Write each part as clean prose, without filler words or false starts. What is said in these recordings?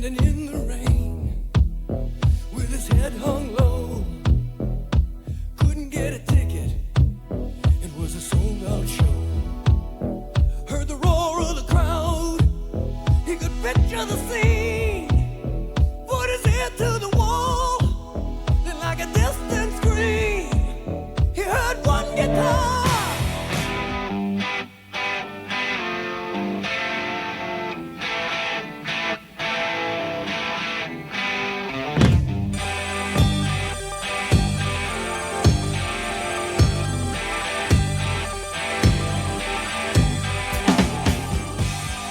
standing in the rain with his head hung low. Couldn't get a ticket, it was a sold-out show. Heard the roar of the crowd, he could picture the scene. Put his head to the wall, then like a distant scream, he heard one guitar.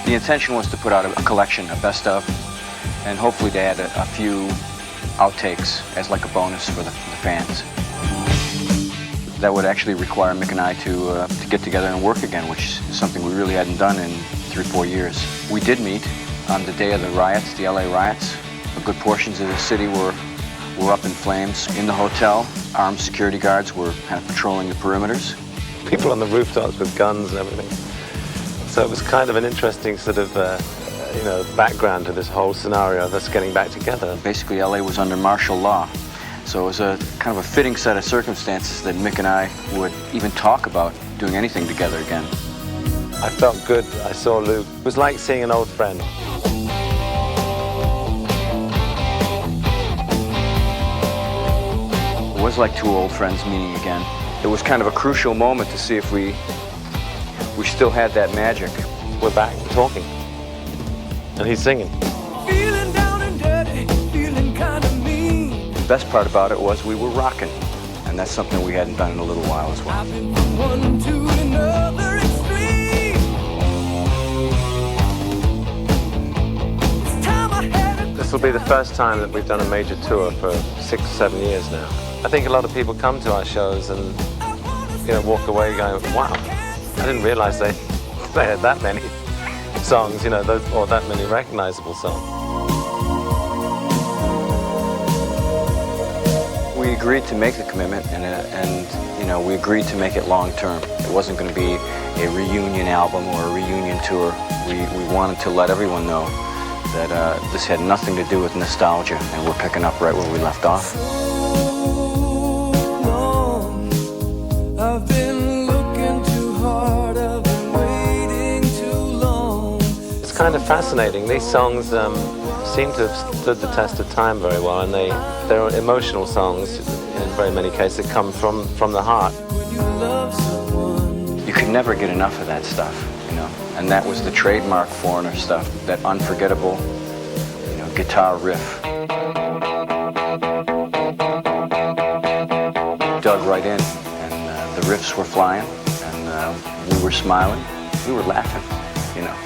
The intention was to put out a collection, a best of, and hopefully to add a few outtakes as like a bonus for the fans. That would actually require Mick and I to get together and work again, which is something we really hadn't done in 3 or 4 years. We did meet on the day of the riots, the LA riots. Good portions of the city were up in flames. In the hotel, armed security guards were kind of patrolling the perimeters. People on the rooftops with guns and everything. So it was kind of an interesting sort of, background to this whole scenario of us getting back together. Basically, LA was under martial law. So it was a kind of a fitting set of circumstances that Mick and I would even talk about doing anything together again. I felt good. I saw Lou. It was like seeing an old friend. It was like two old friends meeting again. It was kind of a crucial moment to see if we still had that magic. We're back talking, and he's singing. Feeling down and dirty, feeling kind of mean. The best part about it was we were rocking, and that's something we hadn't done in a little while as well. I've been from one to another extreme. It's time I had a This will be the first time that we've done a major tour for 6 or 7 years now. I think a lot of people come to our shows and walk away going, wow, I didn't realize they had that many songs, or that many recognizable songs. We agreed to make the commitment, and we agreed to make it long term. It wasn't going to be a reunion album or a reunion tour. We wanted to let everyone know that this had nothing to do with nostalgia, and we're picking up right where we left off. I've been looking too hard, I've been waiting too long. It's kind of fascinating. These songs seem to have stood the test of time very well, and they're emotional songs in very many cases that come from the heart. When you love someone, You could never get enough of that stuff, and that was the trademark Foreigner stuff, that unforgettable, guitar riff. Dug right in. The riffs were flying, and we were smiling, we were laughing,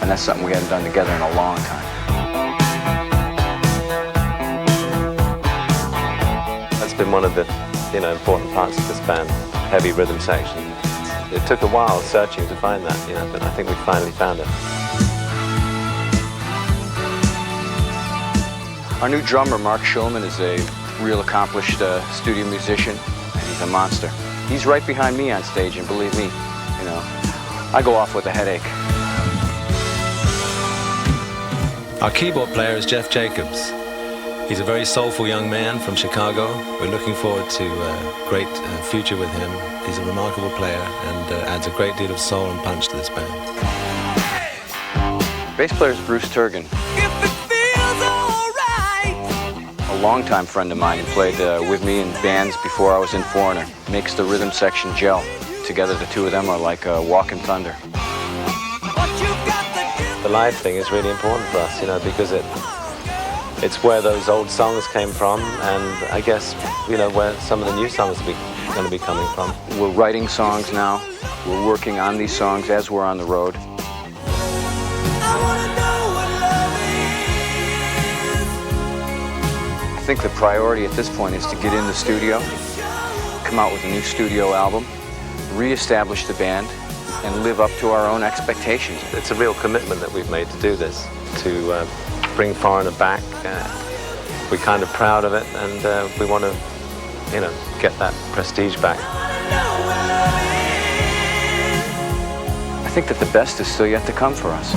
and that's something we hadn't done together in a long time. That's been one of the, important parts of this band, heavy rhythm section. It took a while searching to find that, but I think we finally found it. Our new drummer, Mark Schulman, is a real accomplished studio musician, and he's a monster. He's right behind me on stage, and believe me, I go off with a headache. Our keyboard player is Jeff Jacobs. He's a very soulful young man from Chicago. We're looking forward to a great future with him. He's a remarkable player and adds a great deal of soul and punch to this band. Bass player is Bruce Turgan. if it feels alright. A longtime friend of mine who played with me in bands before I was in Foreigner. Makes the rhythm section gel. Together, the two of them are like walking thunder. But you've got to give. The live thing is really important for us, because it's where those old songs came from, and I guess, where some of the new songs are going to be coming from. We're writing songs now. We're working on these songs as we're on the road. I wanna know what love is. I think the priority at this point is to get in the studio, come out with a new studio album, re-establish the band, and live up to our own expectations. It's a real commitment that we've made to do this, to bring Foreigner back. We're kind of proud of it, and we want to, get that prestige back. I think that the best is still yet to come for us.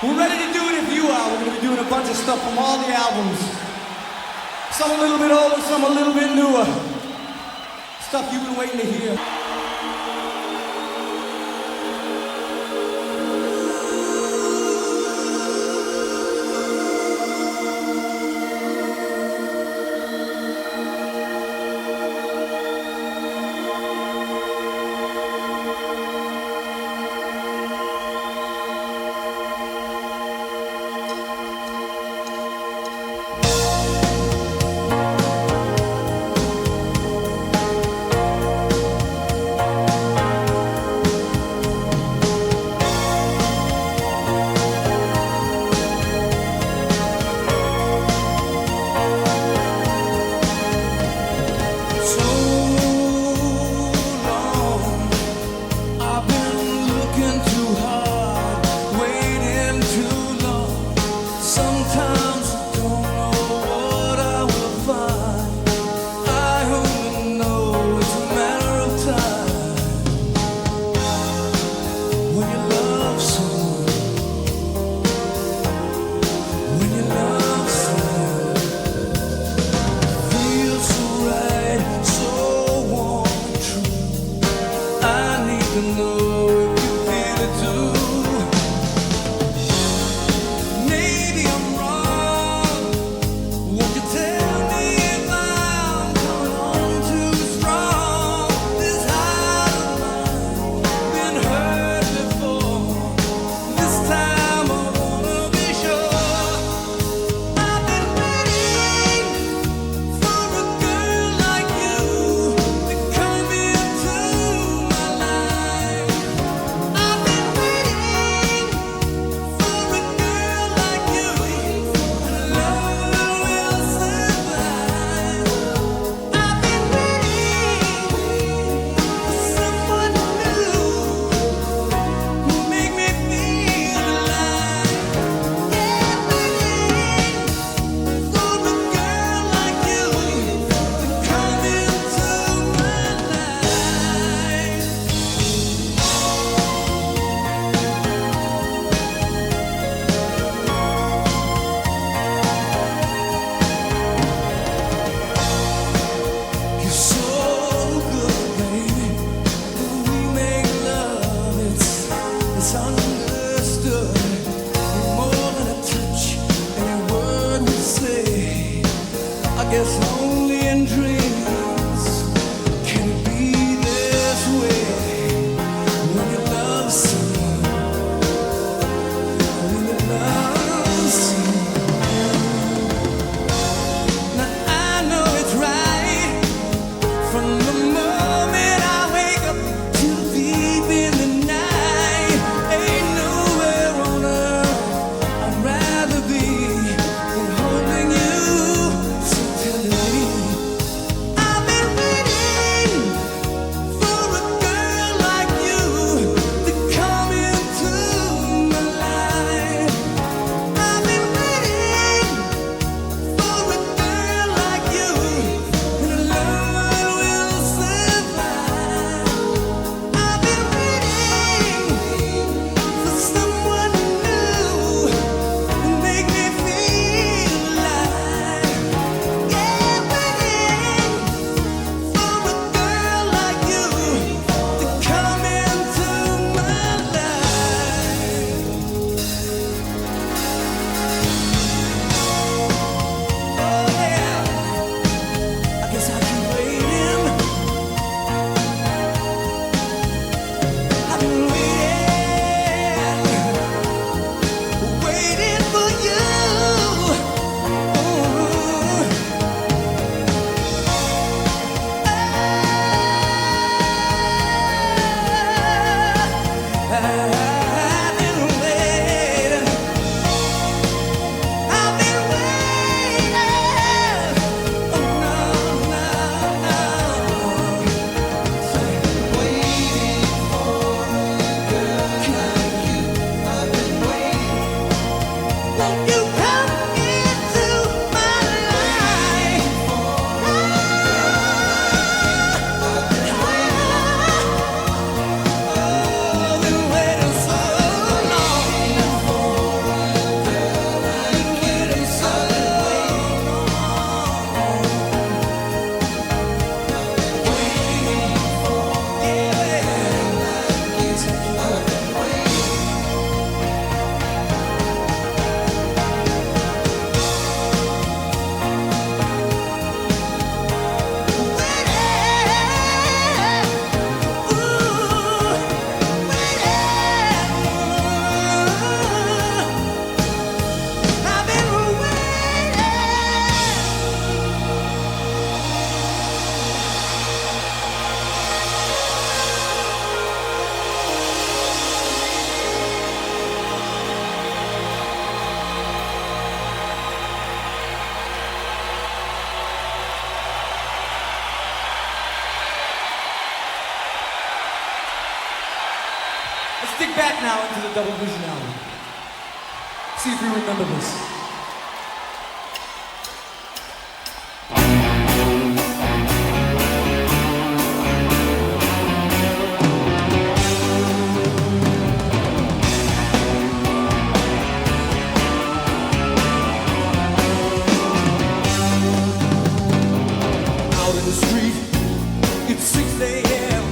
We're ready to do it if you are. We're going to be doing a bunch of stuff from all the albums. Some a little bit older, some a little bit newer. Stuff you've been waiting to hear. Tell back now into the Double Vision album. See if you remember this. Out in the street, it's 6 a.m.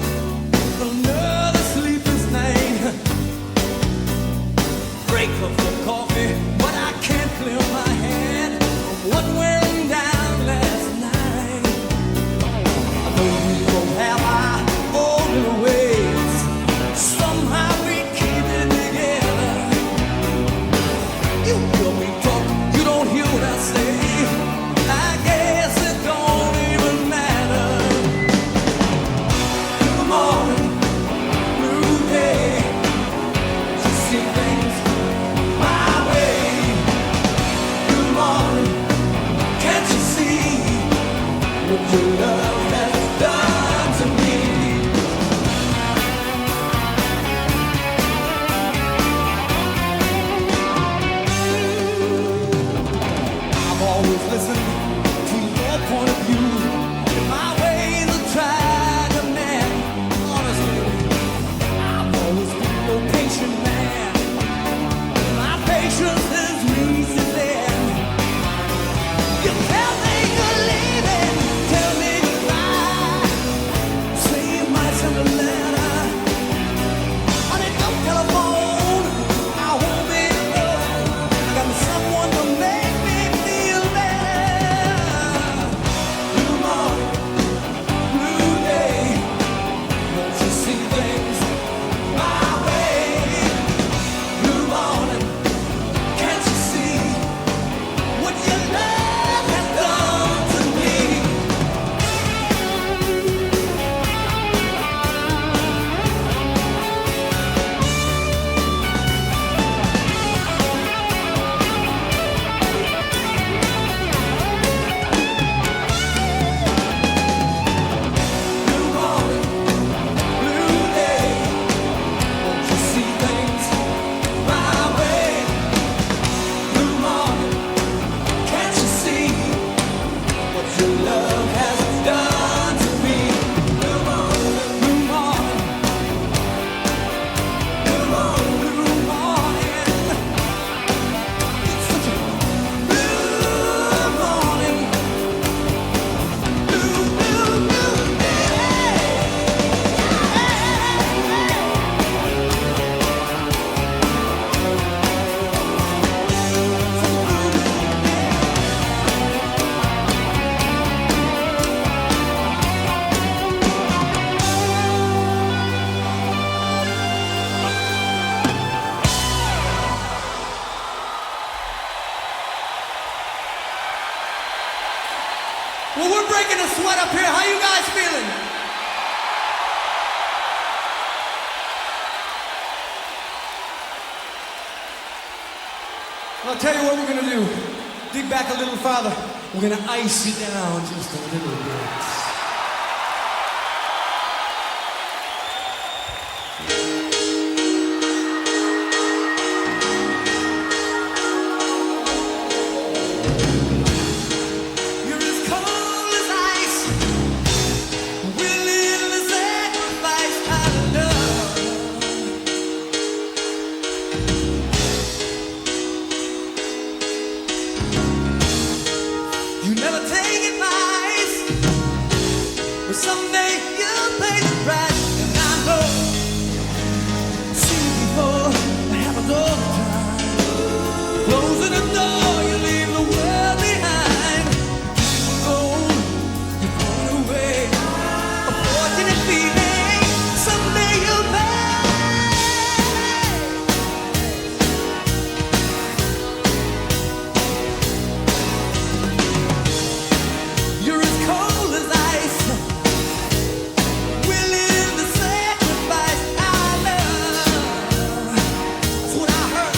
Another sleepless night. Break up for coffee, but I can't clear my head. What went down last night? I know we both have our own little ways. Somehow we keep it together. You hear me talk, you don't hear what I say. I guess it don't even matter. Good morning, new day. To see things my way. Good morning, can't you see what your love has done to me? I've always listened to your point of view. My ways are tried to man. Honestly, I've always been your patient man. My patience is reached its end. You tell me you're leaving, tell me goodbye. Say you might send a letter. On a dumb telephone, I won't be alone. I got someone to make me feel better. Good morning, blue day. Won't you see things my way? Good morning, can't you see what your love has done to me? Good morning, blue day. Won't you see things my way? Good morning, can't you see what your love has done to me? Good morning, good morning, good morning, good morning. It's such a blue morning, blue, blue, blue day. Well, we're breaking a sweat up here. How you guys feeling? I'll tell you what we're gonna do. Dig back a little farther. We're gonna ice it down just a little bit. You're as cold as ice, willing to sacrifice our love. You never take advice, but someday you'll pay the price. And I know, seen it before, it happens all the time. Closing the door, you leave the world behind. You go, you pull it away. A fortunate feeling, someday you'll pay. You're as cold as ice, willing to sacrifice our love. That's what I heard.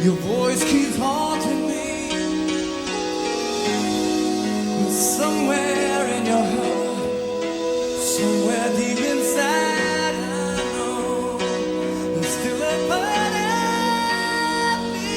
Your voice keeps haunting me. Somewhere in your heart, somewhere deep inside, I know there's still a part of me.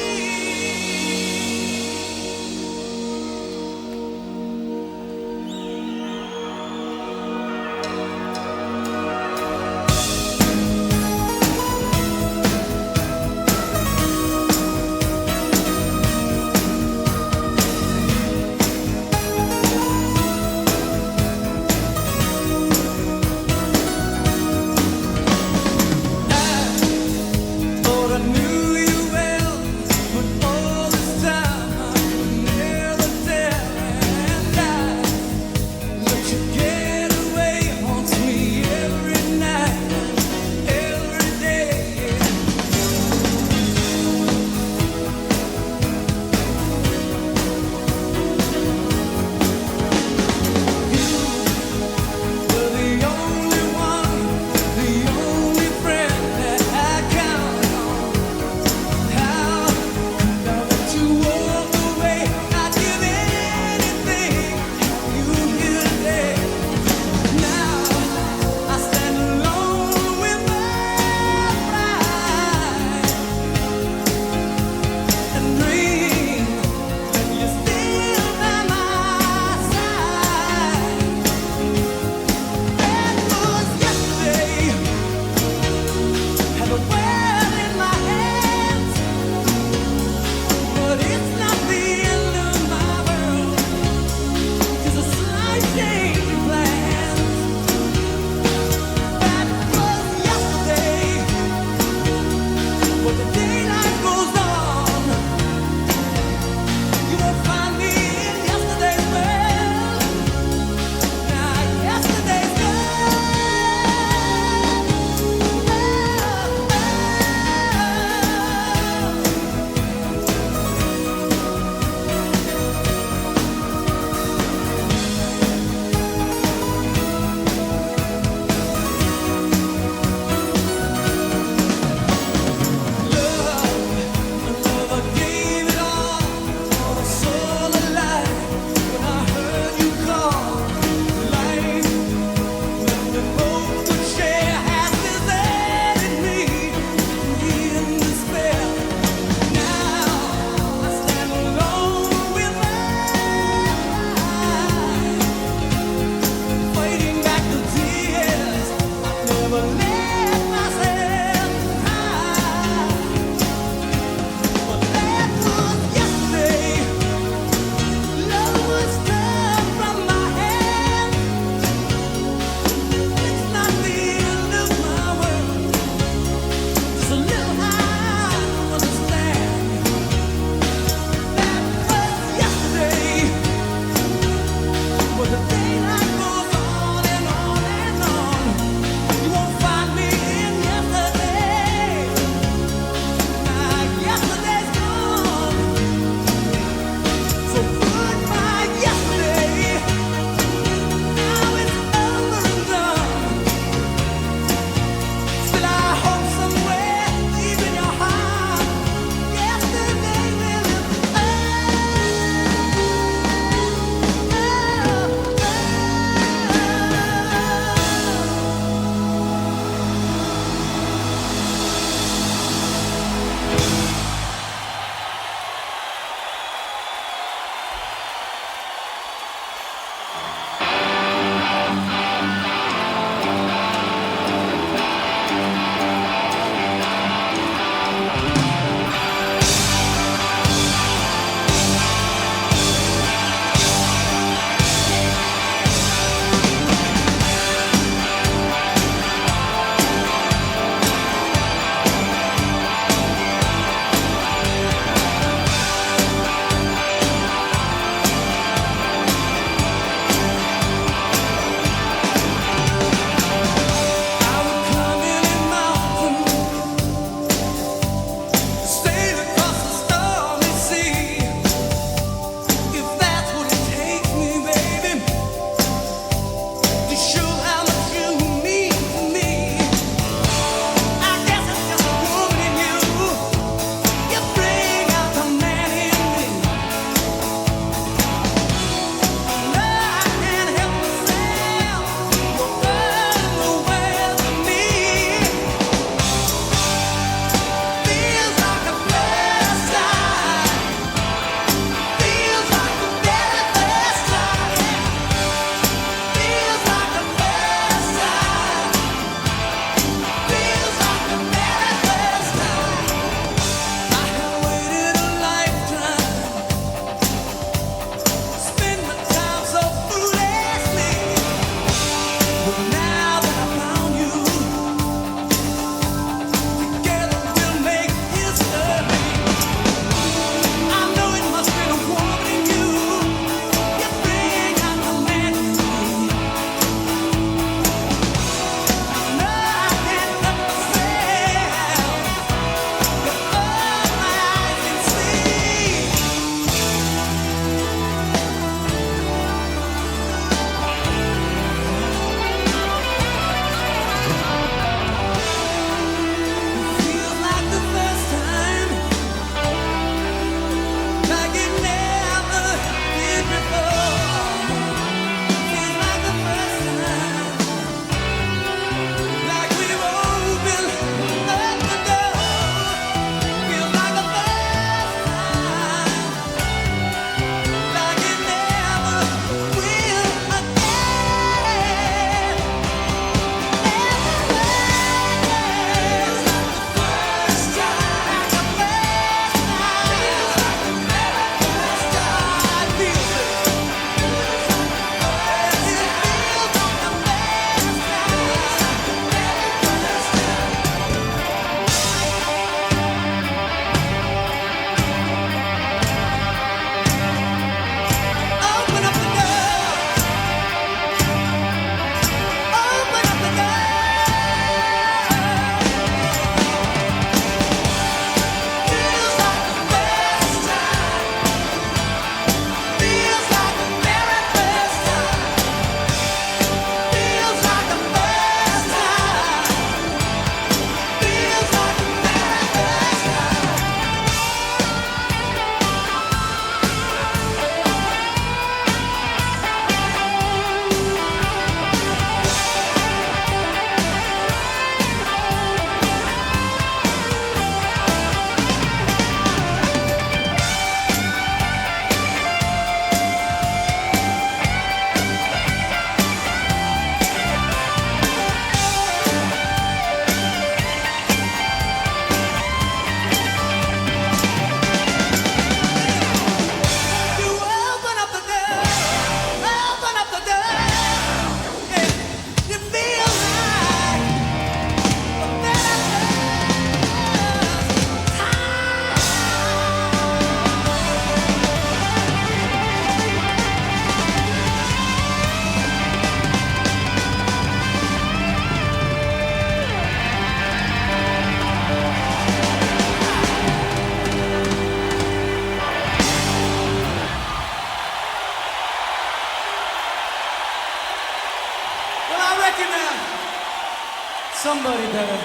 Somebody better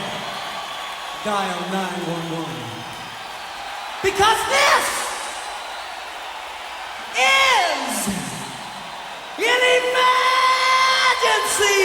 dial 911. Because this is an emergency!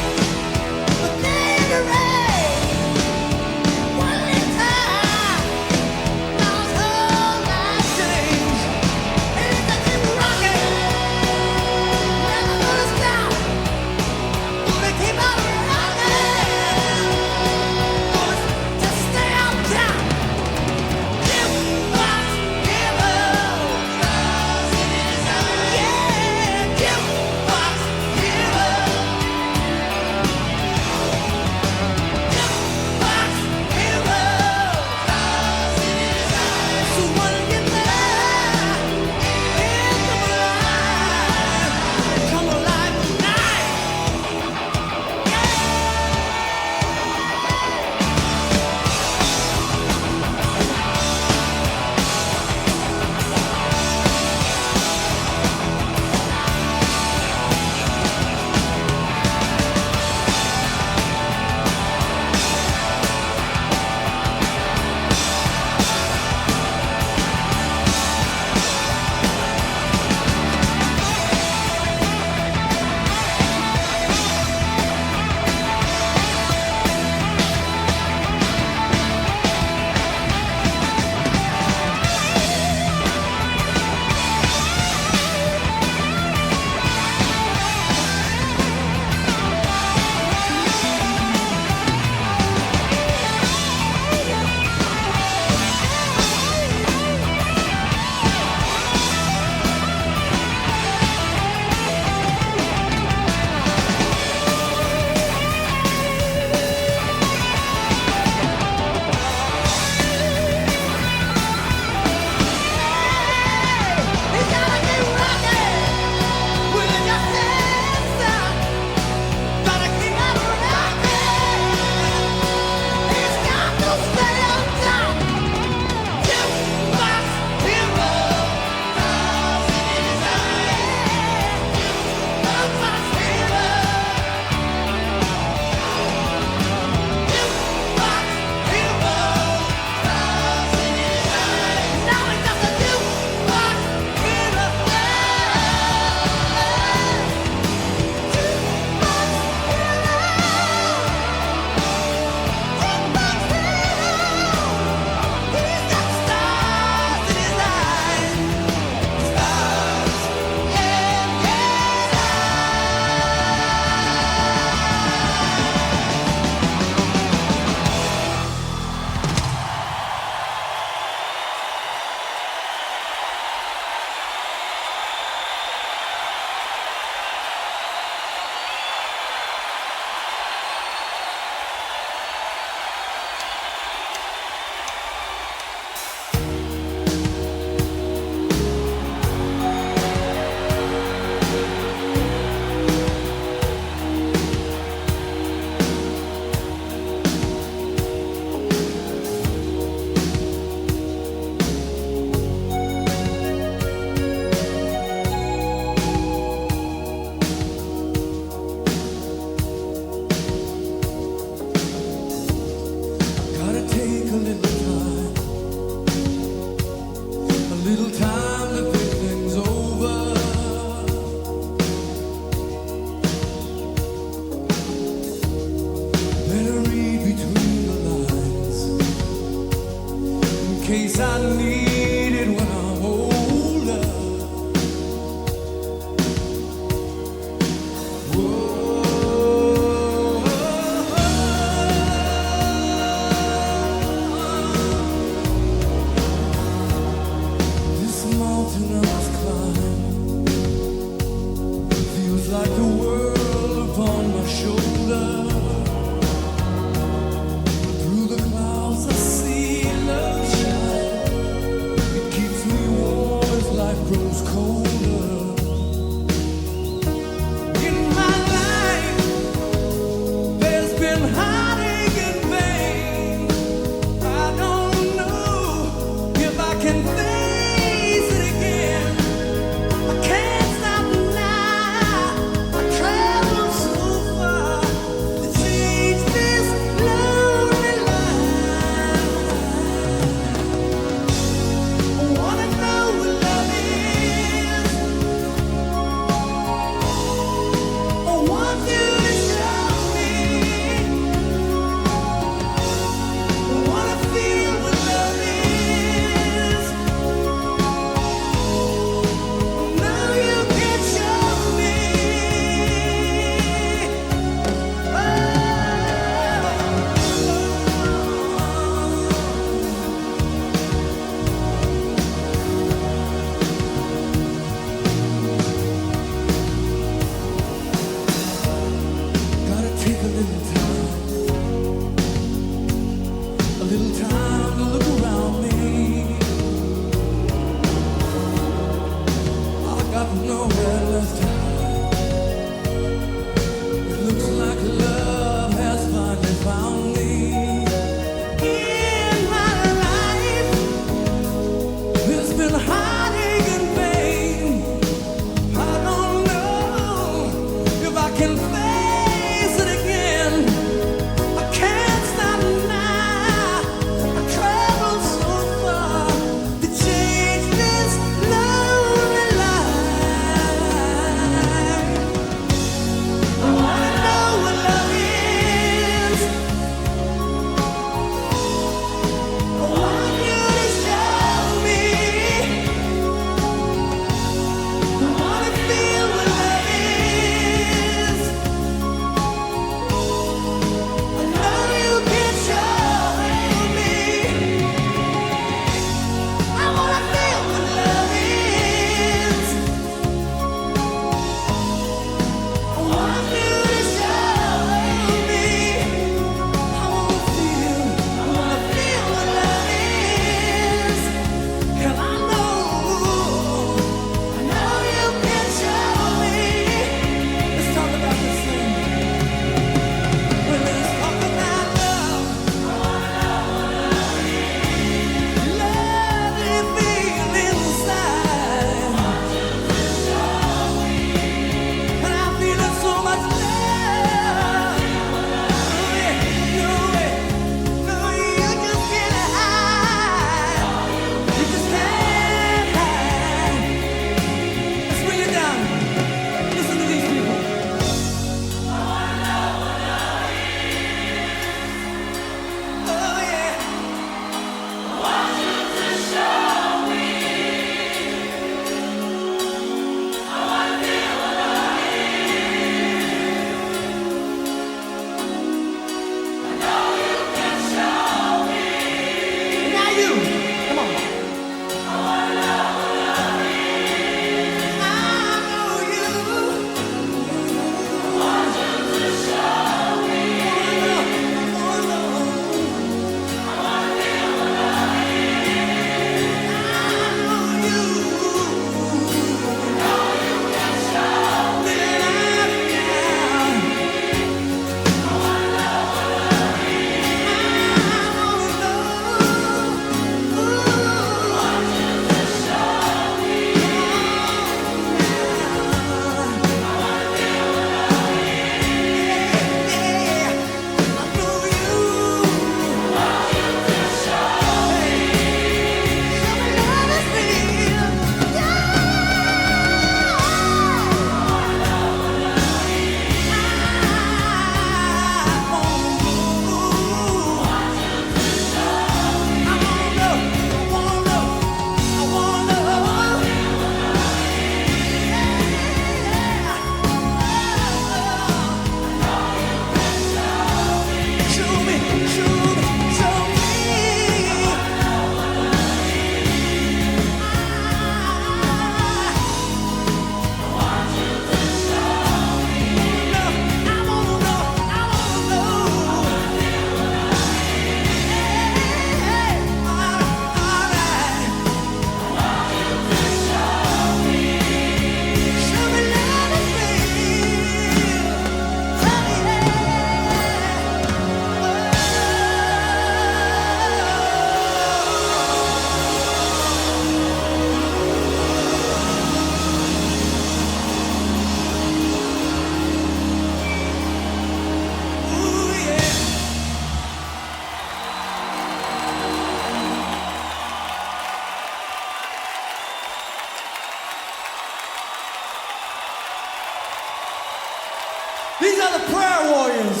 These are the prayer warriors.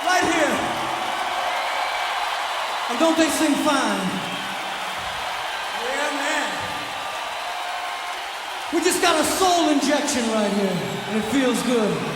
Right here. And don't they sing fine? Yeah, man. We just got a soul injection right here, and it feels good.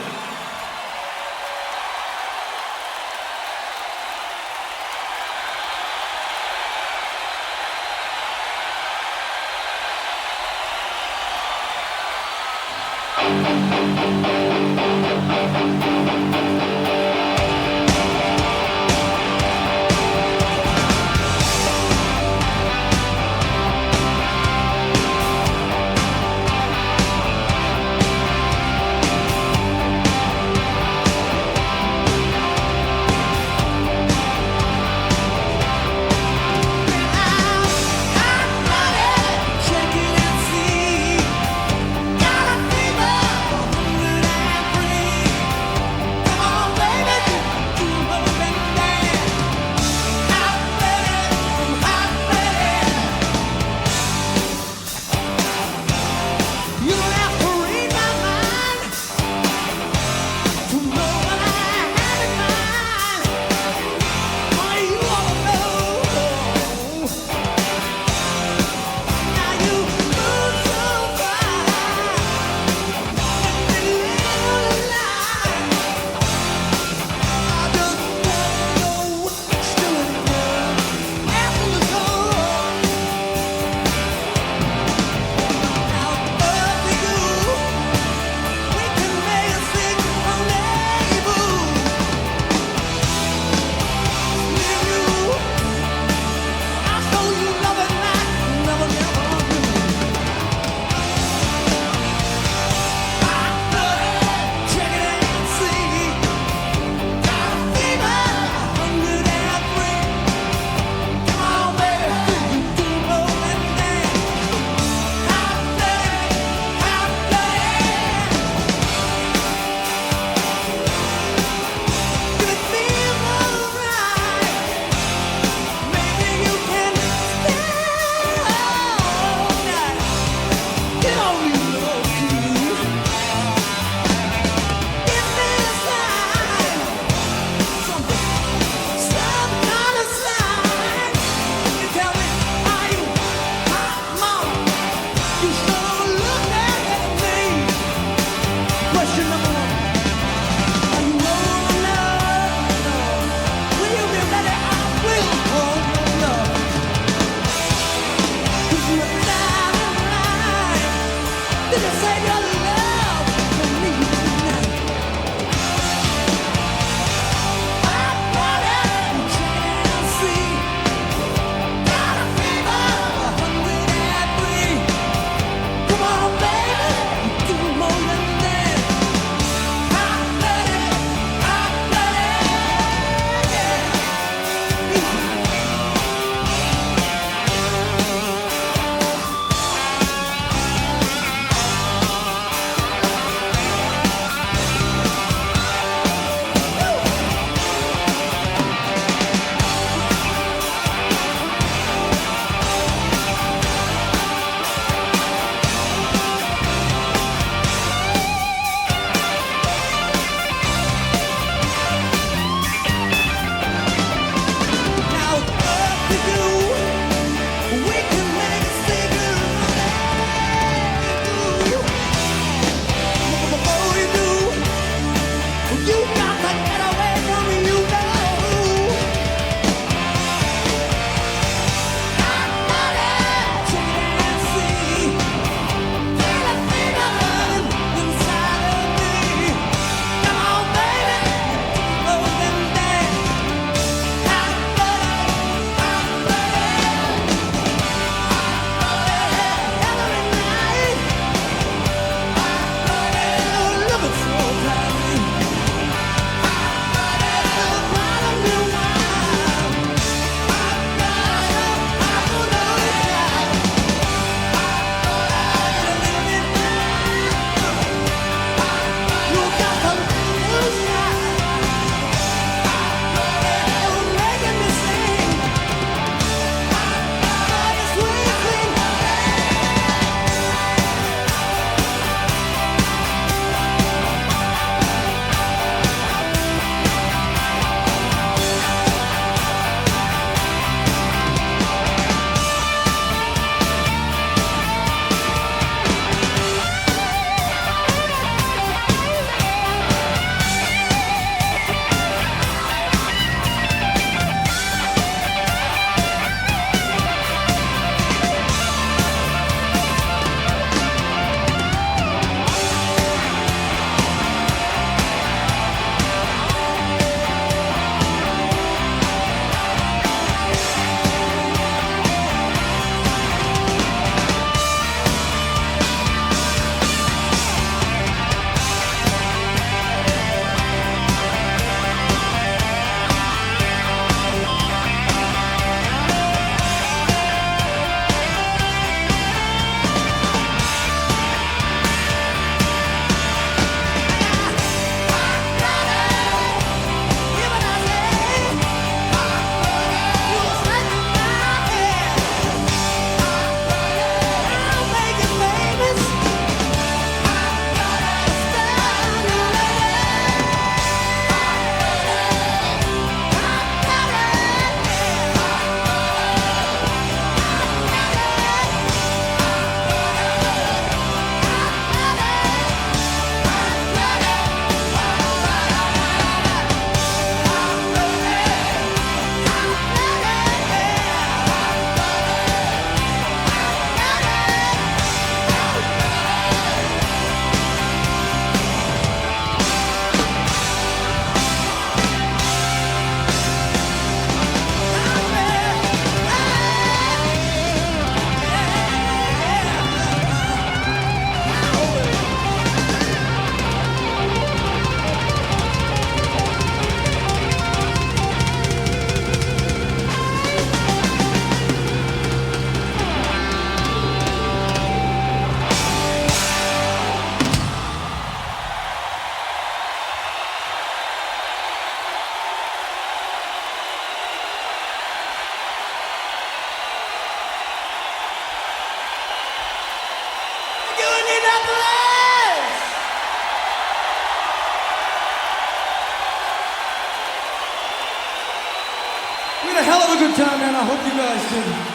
hell of a good time, man. I hope you guys did.